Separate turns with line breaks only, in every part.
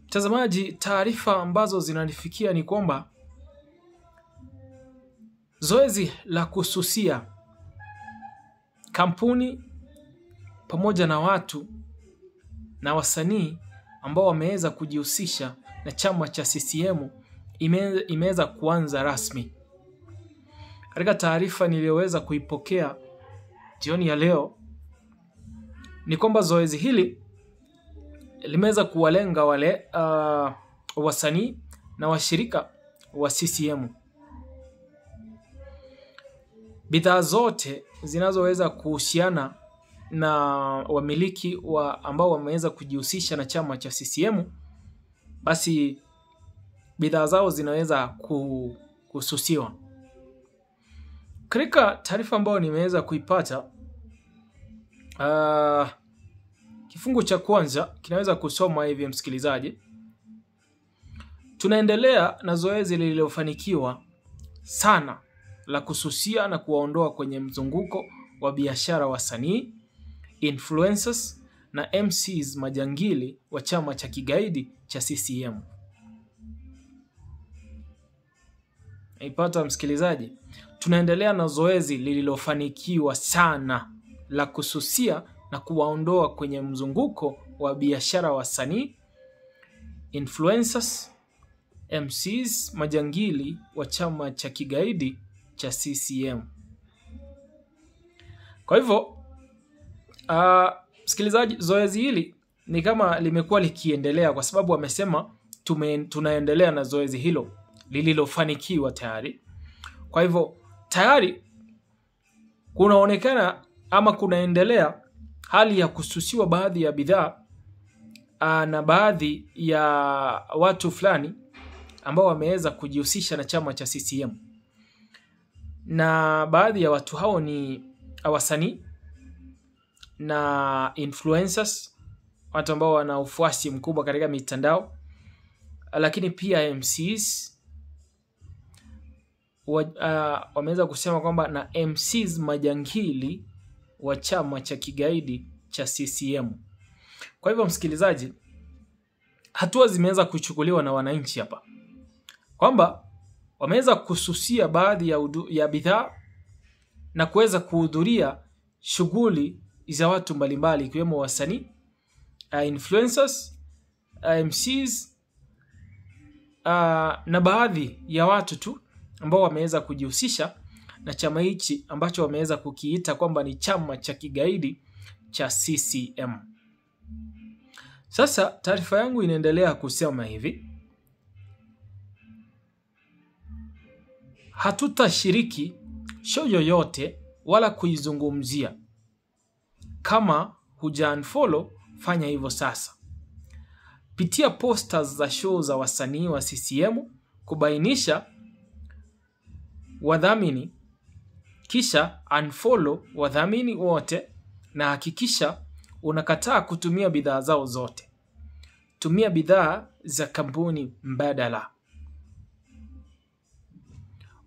Mtazamaji, taarifa ambazo zinanifikia ni kwamba zoezi la kususia kampuni pamoja na watu na wasanii ambao wameweza kujihusisha na chama cha CCM imeweza kuanza rasmi. Katika taarifa niliyoweza kuipokea jioni ya leo ni kwamba zoezi hili limeweza kuwalenga wale wasanii na washirika wa CCM. Bidhaa zote zinazoweza kuhusiana na wamiliki ambao wameweza kujihusisha na chama cha CCM, basi bidhaa zao zinaweza kususiwa. Katika taarifa ambayo nimeweza kuipata, kifungu cha kwanza kinaweza kusoma hivi msikilizaji: tunaendelea na zoezi lililofanikiwa sana la kususia na kuwaondoa kwenye mzunguko wa biashara wasanii, influencers na MCs majangili wa chama cha kigaidi cha CCM. Naipata msikilizaji? Tunaendelea na zoezi lililofanikiwa sana la kususia na kuwaondoa kwenye mzunguko wa biashara wasanii, influencers, MCs majangili wa chama cha kigaidi cha CCM. Kwa hivyo, msikilizaji, zoezi hili ni kama limekuwa likiendelea kwa sababu wamesema tunaendelea na zoezi hilo lililofanikiwa tayari. Kwa hivyo, tayari kunaonekana ama kunaendelea hali ya kususiwa baadhi ya bidhaa na baadhi ya watu fulani ambao wameweza kujihusisha na chama cha CCM. Na baadhi ya watu hao ni wasanii na influencers, watu ambao wana ufuasi mkubwa katika mitandao, lakini pia MCs wameweza kusema kwamba na MCs majangili wa chama cha kigaidi cha CCM. Kwa hivyo msikilizaji, hatua zimeweza kuchukuliwa na wananchi hapa kwamba wameweza kususia baadhi ya bidhaa na kuweza kuhudhuria shughuli za watu mbalimbali ikiwemo wasanii, influencers, MCs na baadhi ya watu tu ambao wameweza kujihusisha na chama hichi ambacho wameweza kukiita kwamba ni chama cha kigaidi cha CCM. Sasa taarifa yangu inaendelea kusema hivi: hatutashiriki show yoyote wala kuizungumzia. Kama hujaunfollow, fanya hivyo sasa. Pitia posters za show za wasanii wa CCM kubainisha wadhamini, kisha unfollow wadhamini wote na hakikisha unakataa kutumia bidhaa zao zote. Tumia bidhaa za kampuni mbadala.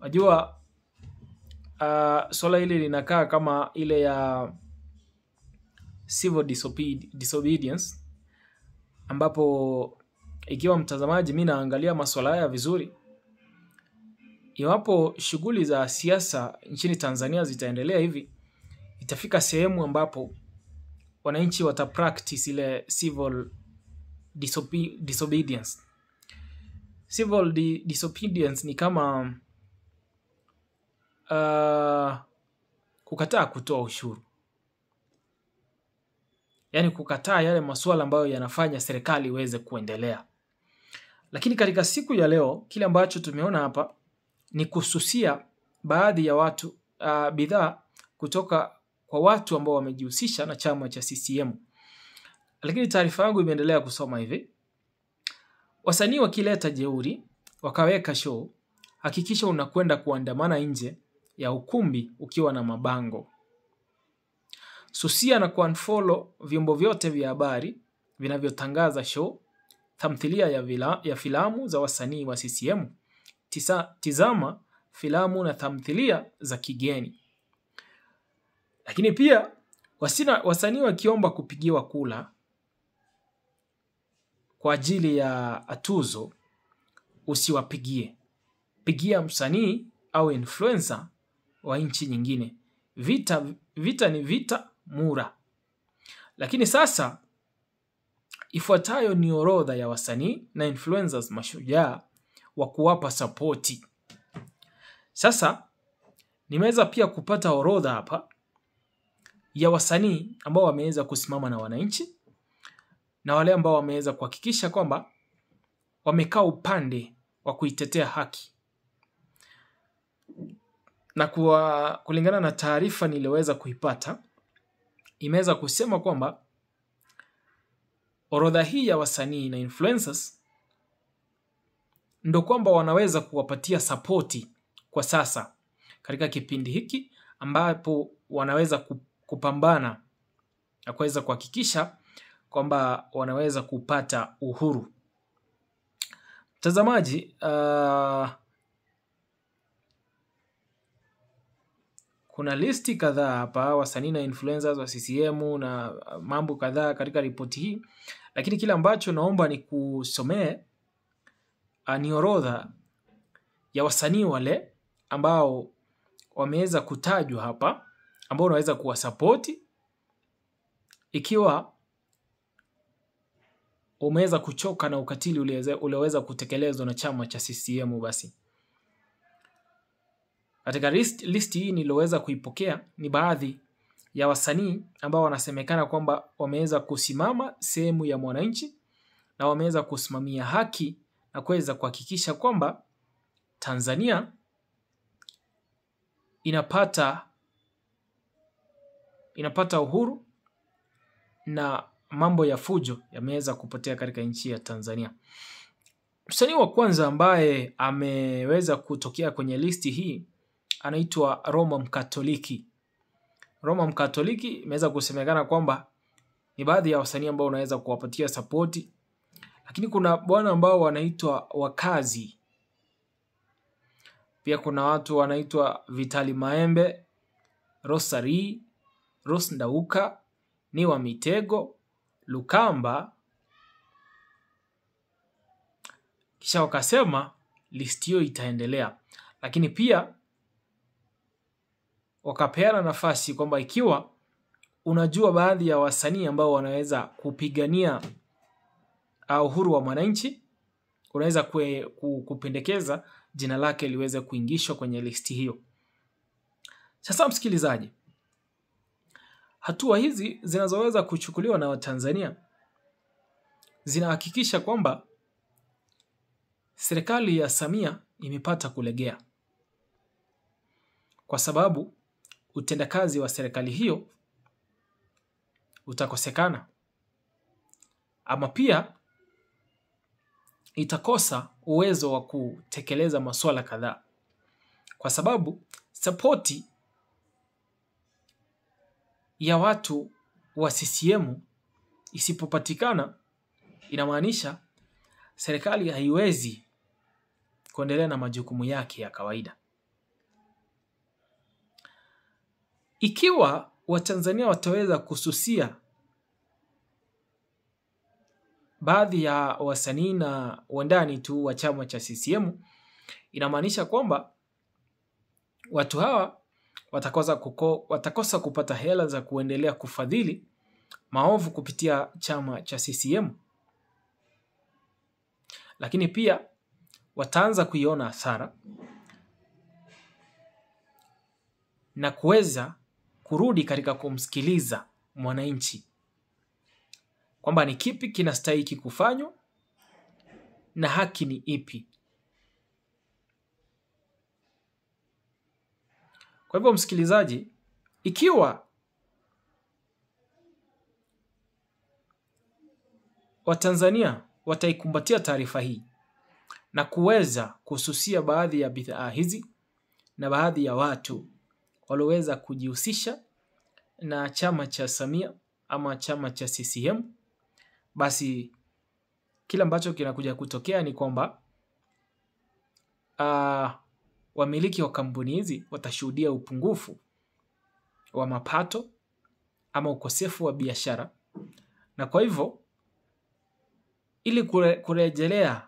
Wajua, swala hili linakaa kama ile ya civil disobedience, ambapo ikiwa mtazamaji mimi naangalia masuala haya vizuri, iwapo shughuli za siasa nchini Tanzania zitaendelea hivi, itafika sehemu ambapo wananchi watapractice ile civil disobedience. Civil disobedience ni kama kukataa kutoa ushuru. Yaani kukataa yale masuala ambayo yanafanya serikali iweze kuendelea. Lakini katika siku ya leo, kile ambacho tumeona hapa ni kususia baadhi ya watu, bidhaa kutoka kwa watu ambao wamejihusisha na chama cha CCM. Lakini taarifa yangu imeendelea kusoma hivi: wasanii wakileta jeuri, wakaweka show, hakikisha unakwenda kuandamana nje ya ukumbi ukiwa na mabango. Susia na kuunfollow vyombo vyote vya habari vinavyotangaza show, tamthilia ya filamu za wasanii wa CCM. Tizama filamu na tamthilia za kigeni. Lakini pia wasanii wakiomba kupigiwa kula, kwa ajili ya tuzo, usiwapigie. Pigia msanii au influencer wa nchi nyingine. Vita ni vita mura. Lakini sasa ifuatayo ni orodha ya wasanii na influencers mashujaa wa kuwapa sapoti. Sasa nimeweza pia kupata orodha hapa ya wasanii ambao wameweza kusimama na wananchi na wale ambao wameweza kuhakikisha kwamba wamekaa upande wa kuitetea haki. Na kulingana na taarifa niliyoweza kuipata, imeweza kusema kwamba orodha hii ya wasanii na influencers ndo kwamba wanaweza kuwapatia sapoti kwa sasa katika kipindi hiki ambapo wanaweza kupambana na kuweza kuhakikisha kwamba wanaweza kupata uhuru. Mtazamaji, kuna listi kadhaa hapa wasanii na influencers wa CCM na mambo kadhaa katika ripoti hii, lakini kile ambacho naomba ni kusomee ni orodha ya wasanii wale ambao wameweza kutajwa hapa, ambao unaweza kuwasapoti ikiwa umeweza kuchoka na ukatili ulioweza kutekelezwa na chama cha CCM. Basi katika listi hii niloweza kuipokea ni baadhi ya wasanii ambao wanasemekana kwamba wameweza kusimama sehemu ya mwananchi na wameweza kusimamia haki na kuweza kuhakikisha kwamba Tanzania inapata uhuru na mambo ya fujo yameweza kupotea katika nchi ya Tanzania. Msanii wa kwanza ambaye ameweza kutokea kwenye listi hii anaitwa Roma Mkatoliki. Roma Mkatoliki imeweza kusemekana kwamba ni baadhi ya wasanii ambao unaweza kuwapatia sapoti, lakini kuna bwana ambao wanaitwa Wakazi. Pia kuna watu wanaitwa Vitali Maembe, Rosari, Rosndauka, Niwa Mitego, Lukamba. Kisha wakasema listi hiyo itaendelea, lakini pia wakapeana nafasi kwamba ikiwa unajua baadhi ya wasanii ambao wanaweza kupigania uhuru wa mwananchi, unaweza kupendekeza jina lake liweze kuingishwa kwenye listi hiyo. Sasa msikilizaji, hatua hizi zinazoweza kuchukuliwa na Watanzania zinahakikisha kwamba serikali ya Samia imepata kulegea, kwa sababu utendakazi wa serikali hiyo utakosekana, ama pia itakosa uwezo wa kutekeleza masuala kadhaa, kwa sababu sapoti ya watu wa CCM isipopatikana, inamaanisha serikali haiwezi kuendelea na majukumu yake ya kawaida. Ikiwa Watanzania wataweza kususia baadhi ya wasanii na wandani tu wa chama cha CCM, inamaanisha kwamba watu hawa watakosa kupata hela za kuendelea kufadhili maovu kupitia chama cha CCM, lakini pia wataanza kuiona hasara na kuweza kurudi katika kumsikiliza mwananchi kwamba ni kipi kinastahili kufanywa na haki ni ipi. Kwa hivyo msikilizaji, ikiwa Watanzania wataikumbatia taarifa hii na kuweza kususia baadhi ya bidhaa hizi na baadhi ya watu walioweza kujihusisha na chama cha Samia ama chama cha CCM, basi kila ambacho kinakuja kutokea ni kwamba wamiliki wa kampuni hizi watashuhudia upungufu wa mapato ama ukosefu wa biashara, na kwa hivyo ili kurejelea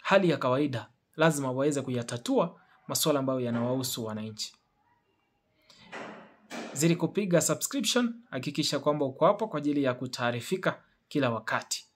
hali ya kawaida, lazima waweze kuyatatua masuala ambayo yanawahusu wananchi. Zidi kupiga subscription, hakikisha kwamba uko hapo kwa ajili ya kutaarifika kila wakati.